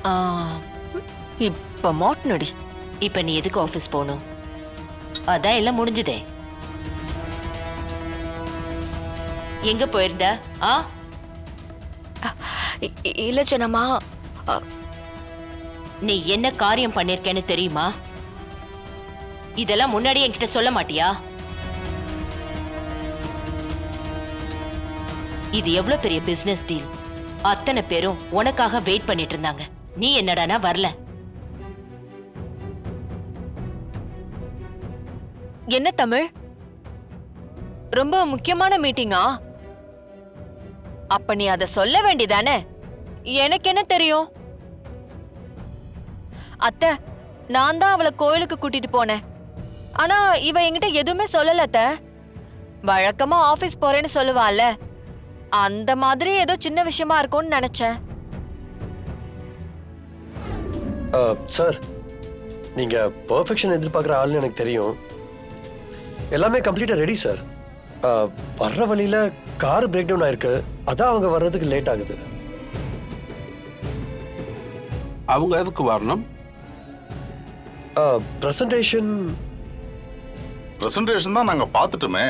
ஆ, இப்ப மாட்டினடி. இப்ப நீ எதுக்கு ஆபீஸ் போகணும்? அதான் எல்லாம் முடிஞ்சுதே. எங்க போயிருந்த? ஆ, இல்ல சின்னம்மா. நீ என்ன காரியம் பண்ணிருக்கேன்னு தெரியுமா? இதெல்லாம் முன்னாடி என்கிட்ட சொல்ல மாட்டியா? இது எவ்வளவு பெரிய பிசினஸ் டீல். அத்தனை பேரும் உனக்காக வெயிட் பண்ணிட்டு இருந்தாங்க. நீ என்னடானா வரல. என்ன தமிழ், ரொம்ப முக்கியமான மீட்டிங்கா? அப்ப நீ அத சொல்ல வேண்டியதானே? எனக்கு என்ன தெரியும்? அத்தை, நான் தான் அவளை கோயிலுக்கு கூட்டிட்டு போனேன். ஆனா இவ என்கிட்ட எதுவுமே சொல்லல அத்தை. வழக்கமா ஆபீஸ் போறேன்னு சொல்லுவாள்ல, அந்த மாதிரி ஏதோ சின்ன விஷயமா இருக்கும்னு நினைச்சேன். சார், நீங்க பெர்ஃபெக்ஷன் எதிர்பார்க்குற ஆள்னு எனக்கு தெரியும். எல்லாமே கம்ப்ளீட்டாக ரெடி சார். வர்ற வழியில கார் பிரேக் டவுன் ஆயிருக்கு. அதான் அவங்க வர்றதுக்கு லேட் ஆகுது. அவங்க எதுக்கு வரணும்? பிரசன்டேஷன் தான் நாங்க பார்த்துட்டோமே.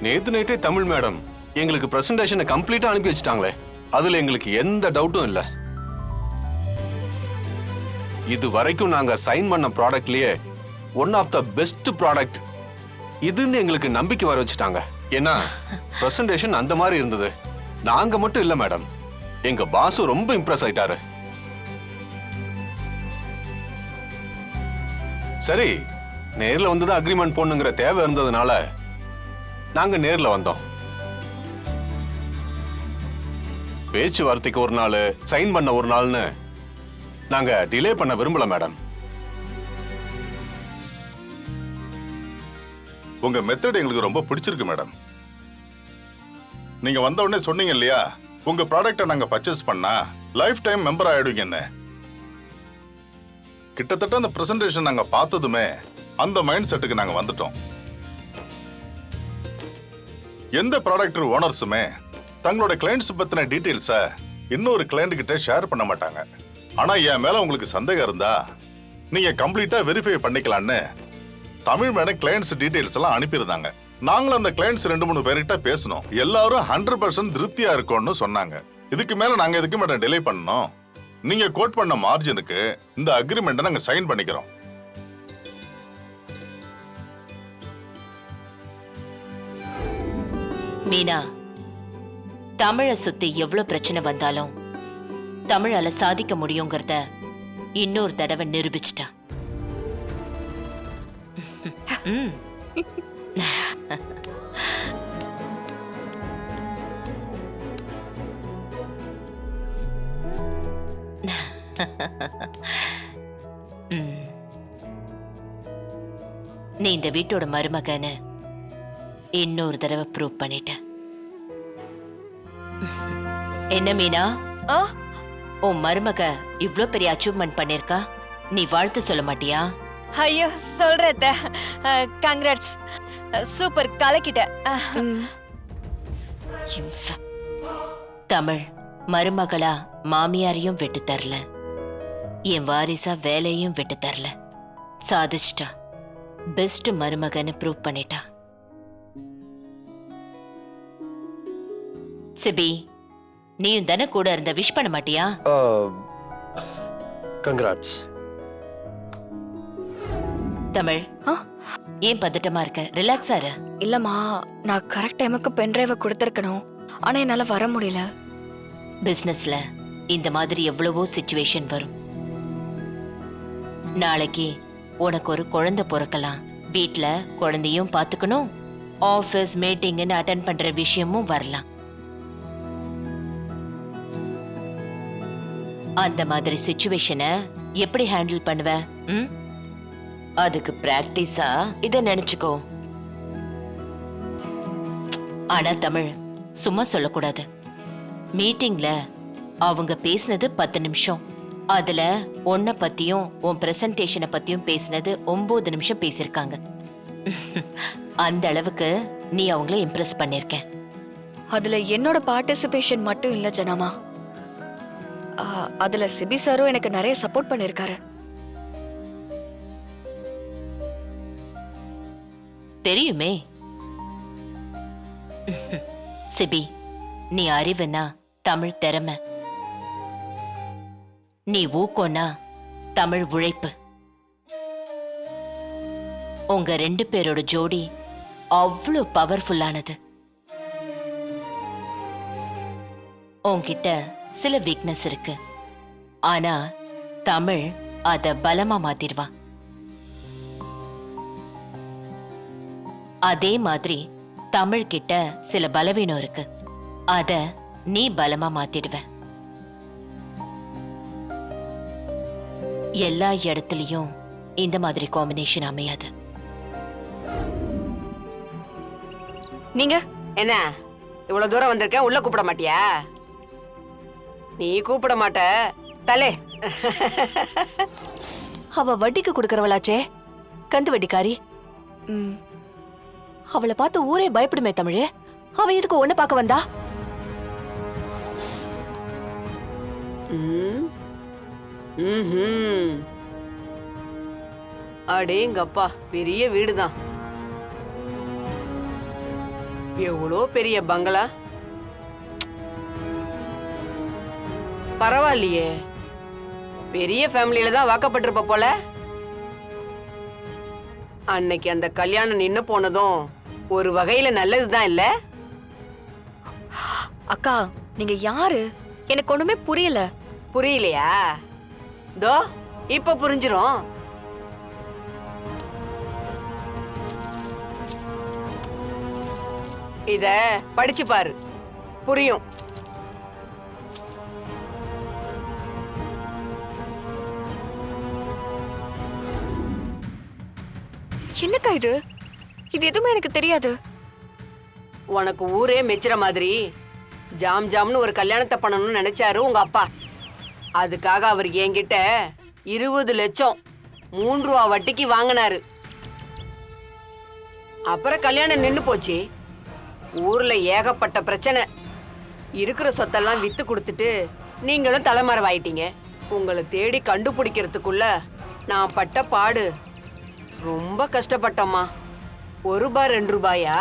நேத்து நைட்டே தமிழ் மேடம் எங்களுக்கு பிரசன்டேஷனை கம்ப்ளீட்டா அனுப்பி வச்சுட்டாங்களே. அதுல எங்களுக்கு எந்த டவுட்டும் இல்லை. இது வரைக்கும் நாங்க சைன் பண்ண ப்ராடக்ட்லயே one of the best product இதுன்னு எங்களுக்கு நம்பிக்கை வர வச்சுட்டாங்க. ஏன்னா பிரசன்டேஷன் அந்த மாதிரி இருந்தது. நாங்க மட்டும் இல்ல மேடம், எங்க பாஸும் ரொம்ப இம்ப்ரெஸ் ஆயிட்டாரு. சரி, நேர்ல வந்துதான் அக்ரிமெண்ட் போடணுங்கிற தேவை இருந்ததுனால நாங்க நேர்ல வந்தோம். பேச்சுவார்த்தைக்கு ஒரு நாள், சைன் பண்ண ஒரு நாள்னு நாங்க டிலே பண்ண விரும்பல மேடம். உங்க மெத்தட் எங்களுக்கு ரொம்ப பிடிச்சிருக்கு மேடம். நீங்க வந்த உடனே சொன்னீங்க இல்லையா, உங்க ப்ராடக்ட்டை நாங்க பர்ச்சேஸ் பண்ணா லைஃப் டைம் மெம்பர் ஆயிடுவீங்கன்னு. கிட்டத்தட்ட அந்த பிரசன்டேஷன் நாங்க பார்த்ததுமே அந்த மைண்ட் செட்டுக்கு நாங்க வந்துட்டோம். எந்த ப்ராடக்ட் ஓனர்ஸுமே தங்களோட கிளைண்ட்ஸ் பத்தின டீடைல்ஸை இன்னொரு கிளைண்ட் கிட்ட ஷேர் பண்ண மாட்டாங்க. ஆனா என் மேல உங்களுக்கு சந்தேகம் இருந்தா நீங்க கம்ப்ளீட்டா வெரிஃபை பண்ணிக்கலான்னு தமிழ் மேடம் கிளைண்ட்ஸ் டீடைல்ஸ் எல்லாம் அனுப்பியிருந்தாங்க. நாங்களும் அந்த கிளைண்ட்ஸ் 2-3 பேர்கிட்ட பேசணும். எல்லாரும் 100% திருப்தியா இருக்கும்னு சொன்னாங்க. இதுக்கு மேல நாங்க எதுக்கு மேடம் டிலே பண்ணோம்? நீங்க கோட் பண்ண மார்ஜினுக்கு இந்த அக்ரிமெண்ட்டை நாங்க சைன் பண்ணிக்கிறோம். மீனா, தமிழை சுத்தி எவ்வளவு பிரச்சனை வந்தாலும் தமிழால சாதிக்க முடியுங்கிறத இன்னொரு தடவை நிரூபிச்சிட்டா. நீ இந்த வீட்டோட மருமகன்னு இன்னொரு தடவை ப்ரூவ் பண்ணிட்ட. என்ன மீனா, உன் மருமக இவ்ளோ பெரிய அச்சீவ்மெண்ட் பண்ணிருக்கா, நீ வாழ்த்து சொல்ல மாட்டியா? ஐயோ, சொல்றத. Congrats, super, கலக்கிட்ட. தமிழ் மருமகளா மாமியாரையும் விட்டு தரல, என் வாரிசா வேலையும் விட்டு தரல. சாதிச்சிட்டா. பெஸ்ட் மருமகன்னு ப்ரூவ் பண்ணிட்டா. சிபி, நீயும் தானே கூட இருந்த, விஷ் பண்ண மாட்டியா? கங்க்ராட்ஸ். தமிழ், ஏன் பதட்டமா இருக்க? ரிலாக்ஸா இரு. இல்லம்மா, நான் கரெக்ட் டைமுக்கு பென்ட்ரைவை கொடுத்துருக்கணும். ஆனா என்னால வர முடியல. பிசினஸ்ல இந்த மாதிரி எவ்வளவோ சிச்சுவேஷன் வரும். நாளைக்கு உனக்கு ஒரு குழந்தை பிறக்கலாம். வீட்ல குழந்தையும் பாத்துக்கணும், ஆபீஸ் மீட்டிங்னு அட்டென்ட் பண்ற விஷயமும் வரலாம். அந்த மாதிரி சிச்சுவேஷனை எப்படி ஹேண்டில் பண்ணுவ? அதுக்கு பிராக்டிஸா இத நினைச்சுக்கோ. ஆனா தமிழ், சும்மா சொல்லக்கூடாது. மீட்டிங்ல அவங்க பேசினது 10 நிமிஷம். அதுல உன்னை பத்தியும் உன் பிரசன்டேஷனை பத்தியும் பேசினது 9 நிமிஷம் பேசியிருக்காங்க. அந்த அளவுக்கு நீ அவங்கள இம்ப்ரெஸ் பண்ணிருக்க. அதுல என்னோட பார்ட்டிசிபேஷன் மட்டும் இல்ல ஜனமா. அதுல சிபி சாரும் எனக்கு நிறைய சப்போர்ட் பண்ணிருக்காரு. தெரியுமே. சிபி, நீ அறிவுனா தமிழ் திறமை, நீ ஊக்கோனா தமிழ் உழைப்பு. உங்க 2 பேரோட ஜோடி அவ்வளோ பவர்ஃபுல்லானது. உன்கிட்ட சில வீக்னஸ் இருக்கு, ஆனா தமிழ் அத பலமா மாத்திருவா. அதே மாதிரி தமிழ் கிட்ட சில பலவீனம் இருக்கு, அத நீ பலமா மாத்திடுவ. எல்லா இடத்துலயும் இந்த மாதிரி காம்பினேஷன் அமையாது. நீங்க என்ன இவ்வளவு தூரம் வந்திருக்க, உள்ள கூப்பிட மாட்டியா? நீ கூப்பிட மாட்ட தலே. அவ வட்டிக்கு கொடுக்கறவளாச்சே, கந்து வட்டிக்காரி. ம், அவளை பார்த்து ஊரே பயப்படுமே தமிழே. அவ இதுக்கு ஒண்ணு பார்க்க வந்தா? அடேங்கப்பா, பெரிய வீடுதான். எவ்வளோ பெரிய பங்களா. பரவாயில்லையே, பெரிய ஃபேமிலியில தான் வாக்கப்பட்டிருப்ப போல. அன்னைக்கு அந்த கல்யாணம் நின்னு போனதும் ஒரு வகையில நல்லதுதான் இல்ல? அக்கா நீங்க யாரு? எனக்கு ஒண்ணுமே புரியல. புரியலையா? தோ இப்ப புரிஞ்சிரும். இத படிச்சு பாரு, புரியும். என்னக்கா இது? இது எதுவுமே எனக்கு தெரியாது. உனக்கு ஊரே மெச்சுற மாதிரி ஜாம் ஜாம்னு ஒரு கல்யாணத்தை பண்ணணும்னு நினைச்சாரு உங்க அப்பா. அதுக்காக அவர் என்கிட்ட 20 லட்சம் 3 ரூபா வட்டிக்கு வாங்கினாரு. அப்புறம் கல்யாணம் நின்னு போச்சு. ஊர்ல ஏகப்பட்ட பிரச்சனை. இருக்கிற சொத்தெல்லாம் வித்து கொடுத்துட்டு நீங்களும் தலைமறைவாயிட்டீங்க. உங்களை தேடி கண்டுபிடிக்கிறதுக்குள்ள நான் பட்ட பாடு ரொம்ப கஷ்டப்பட்டம்மா. 1 ரூபாய் 2 ரூபாயா,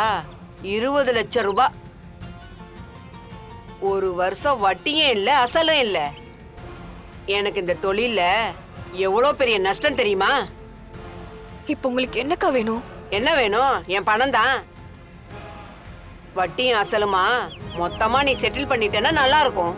20 லட்சம் ரூபாய். ஒரு வருஷம் வட்டியும் இல்ல, அசலும் இல்ல. எனக்கு இந்த தொழில்ல எவ்வளவு பெரிய நஷ்டம் தெரியுமா? இப்ப உங்களுக்கு என்னக்கா வேணும்? என்ன வேணும்? என் பணம் தான். வட்டியும் அசலுமா மொத்தமா நீ செட்டில் பண்ணிட்டேன்னா நல்லா இருக்கும்.